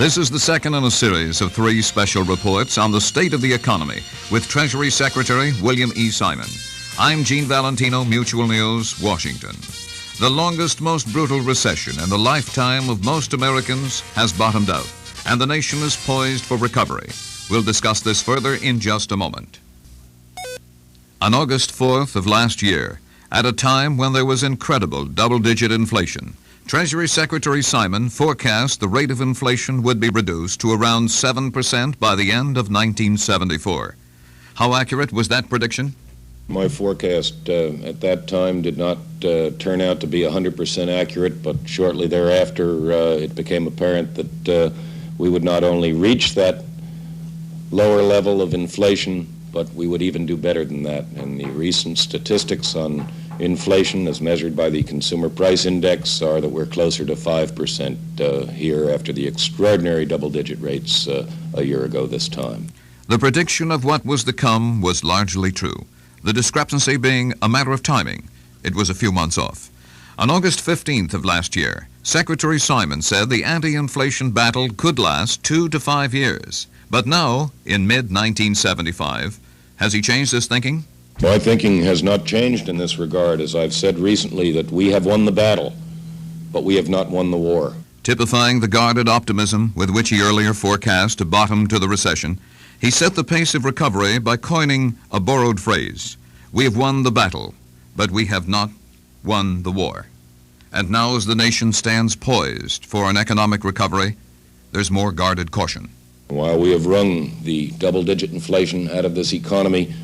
This is the second in a series of 3 special reports on the state of the economy with Treasury Secretary William E. Simon. I'm Gene Valentino, Mutual News, Washington. The longest, most brutal recession in the lifetime of most Americans has bottomed out, and the nation is poised for recovery. We'll discuss this further in just a moment. On August 4th of last year, at a time when there was incredible double-digit inflation, Treasury Secretary Simon forecast the rate of inflation would be reduced to around 7% by the end of 1974. How accurate was that prediction? My forecast at that time did not turn out to be 100% accurate, but shortly thereafter it became apparent that we would not only reach that lower level of inflation, but we would even do better than that. And the recent statistics on inflation as measured by the Consumer Price Index are that we're closer to 5% here after the extraordinary double-digit rates a year ago this time. The prediction of what was to come was largely true, the discrepancy being a matter of timing. It was a few months off. On August 15th of last year, Secretary Simon said the anti-inflation battle could last 2 to 5 years. But now, in mid-1975, has he changed his thinking? My thinking has not changed in this regard, as I've said recently, that we have won the battle, but we have not won the war. Typifying the guarded optimism with which he earlier forecast a bottom to the recession, he set the pace of recovery by coining a borrowed phrase: "We have won the battle, but we have not won the war." And now, as the nation stands poised for an economic recovery, there's more guarded caution. While we have wrung the double-digit inflation out of this economy,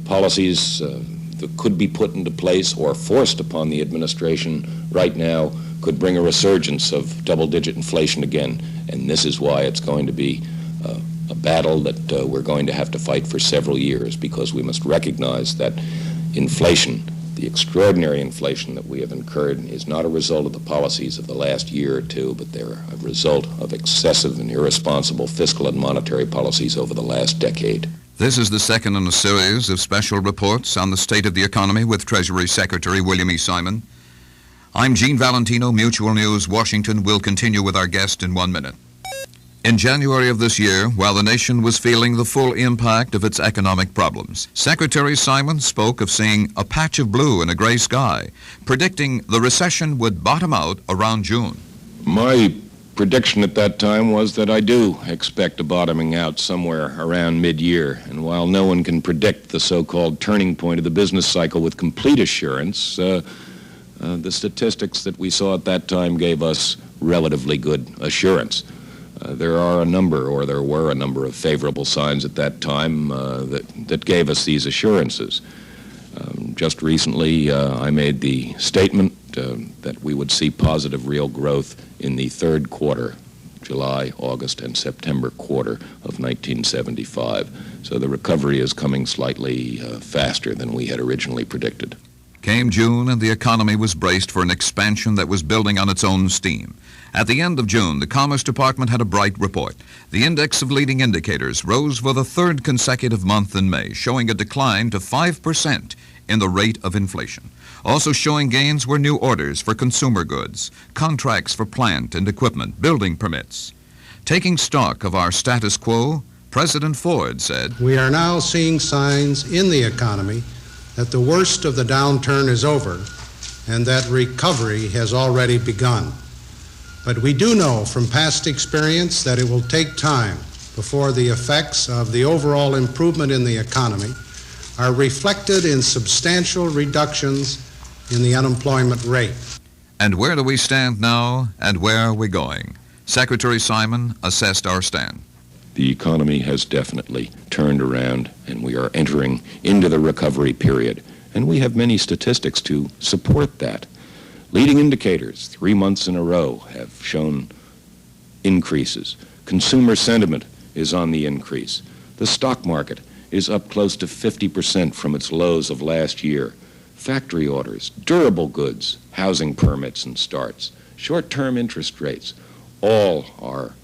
policies that could be put into place or forced upon the administration right now could bring a resurgence of double-digit inflation again. And this is why it's going to be a battle that we're going to have to fight for several years, because we must recognize that inflation, the extraordinary inflation that we have incurred, is not a result of the policies of the last year or two, but they're a result of excessive and irresponsible fiscal and monetary policies over the last decade. This is the second in a series of special reports on the state of the economy with Treasury Secretary William E. Simon. I'm Gene Valentino, Mutual News, Washington. We'll continue with our guest in 1 minute. In January of this year, while the nation was feeling the full impact of its economic problems, Secretary Simon spoke of seeing a patch of blue in a gray sky, predicting the recession would bottom out around June. My prediction at that time was that I do expect a bottoming out somewhere around mid-year. And while no one can predict the so-called turning point of the business cycle with complete assurance, the statistics that we saw at that time gave us relatively good assurance. There were a number of favorable signs at that time that gave us these assurances. Just recently, I made the statement that we would see positive real growth in the third quarter, July, August, and September quarter of 1975. So the recovery is coming slightly faster than we had originally predicted. Came June, and the economy was braced for an expansion that was building on its own steam. At the end of June, the Commerce Department had a bright report. The index of leading indicators rose for the third consecutive month in May, showing a decline to 5% in the rate of inflation. Also showing gains were new orders for consumer goods, contracts for plant and equipment, building permits. Taking stock of our status quo, President Ford said, "We are now seeing signs in the economy that the worst of the downturn is over and that recovery has already begun. But we do know from past experience that it will take time before the effects of the overall improvement in the economy are reflected in substantial reductions in the unemployment rate." And where do we stand now, and where are we going? Secretary Simon assessed our stand. The economy has definitely turned around, and we are entering into the recovery period. And we have many statistics to support that. Leading indicators, 3 months in a row, have shown increases. Consumer sentiment is on the increase. The stock market is up close to 50% from its lows of last year. Factory orders, durable goods, housing permits and starts, short-term interest rates, all are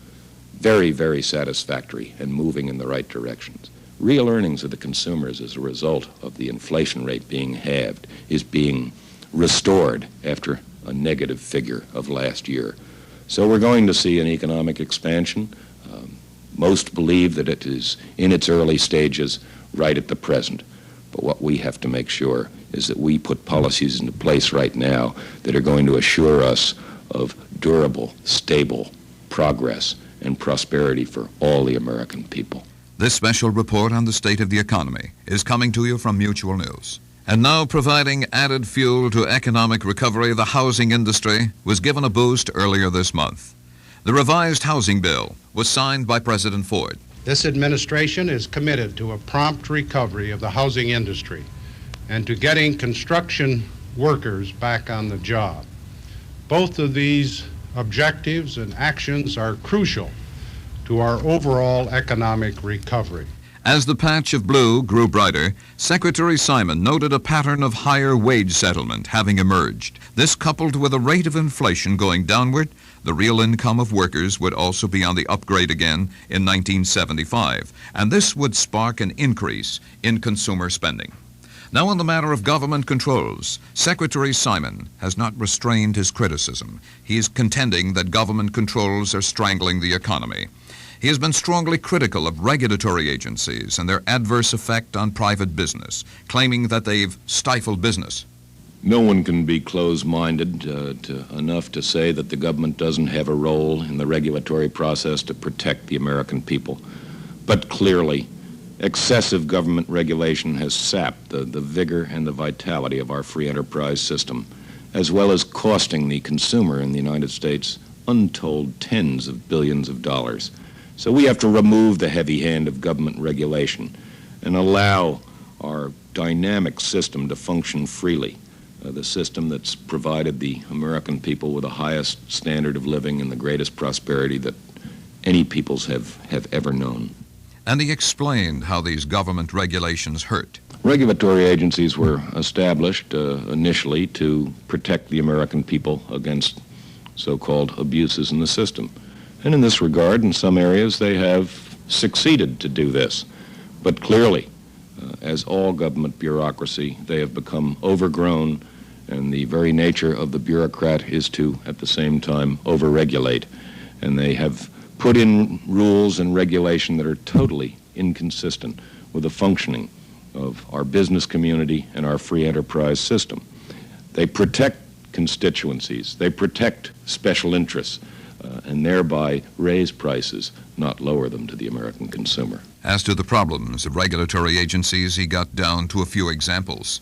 very, very satisfactory and moving in the right directions. Real earnings of the consumers as a result of the inflation rate being halved is being restored after a negative figure of last year. So we're going to see an economic expansion. Most believe that it is in its early stages right at the present. But what we have to make sure is that we put policies into place right now that are going to assure us of durable, stable progress and prosperity for all the American people. This special report on the state of the economy is coming to you from Mutual News. And now, providing added fuel to economic recovery, the housing industry was given a boost earlier this month. The revised housing bill was signed by President Ford. This administration is committed to a prompt recovery of the housing industry and to getting construction workers back on the job. Both of these objectives and actions are crucial to our overall economic recovery. As the patch of blue grew brighter, Secretary Simon noted a pattern of higher wage settlement having emerged. This, coupled with a rate of inflation going downward, the real income of workers would also be on the upgrade again in 1975, and this would spark an increase in consumer spending. Now, on the matter of government controls, Secretary Simon has not restrained his criticism. He is contending that government controls are strangling the economy. He has been strongly critical of regulatory agencies and their adverse effect on private business, claiming that they've stifled business. No one can be close-minded enough to say that the government doesn't have a role in the regulatory process to protect the American people. But clearly, excessive government regulation has sapped the vigor and the vitality of our free enterprise system, as well as costing the consumer in the United States untold tens of billions of dollars. So we have to remove the heavy hand of government regulation and allow our dynamic system to function freely, the system that's provided the American people with the highest standard of living and the greatest prosperity that any peoples have ever known. And he explained how these government regulations hurt. Regulatory agencies were established initially to protect the American people against so-called abuses in the system. And in this regard, in some areas, they have succeeded to do this. But clearly, as all government bureaucracy, they have become overgrown, and the very nature of the bureaucrat is to, at the same time, overregulate. And they have put in rules and regulation that are totally inconsistent with the functioning of our business community and our free enterprise system. They protect constituencies, they protect special interests, and thereby raise prices, not lower them to the American consumer. As to the problems of regulatory agencies, he got down to a few examples.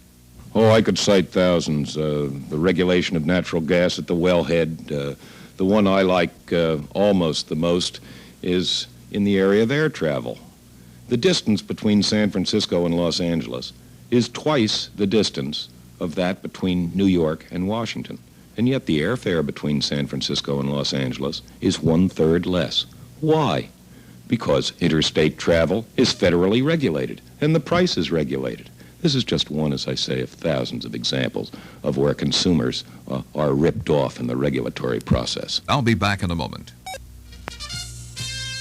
Oh, I could cite thousands. The regulation of natural gas at the wellhead. The one I like almost the most is in the area of air travel. The distance between San Francisco and Los Angeles is twice the distance of that between New York and Washington. And yet the airfare between San Francisco and Los Angeles is 1/3 less. Why? Because interstate travel is federally regulated, and the price is regulated. This is just one, as I say, of thousands of examples of where consumers are ripped off in the regulatory process. I'll be back in a moment.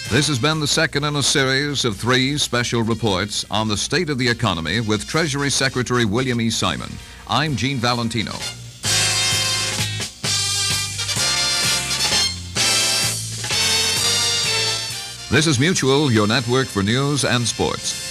This has been the second in a series of 3 special reports on the state of the economy with Treasury Secretary William E. Simon. I'm Gene Valentino. This is Mutual, your network for news and sports.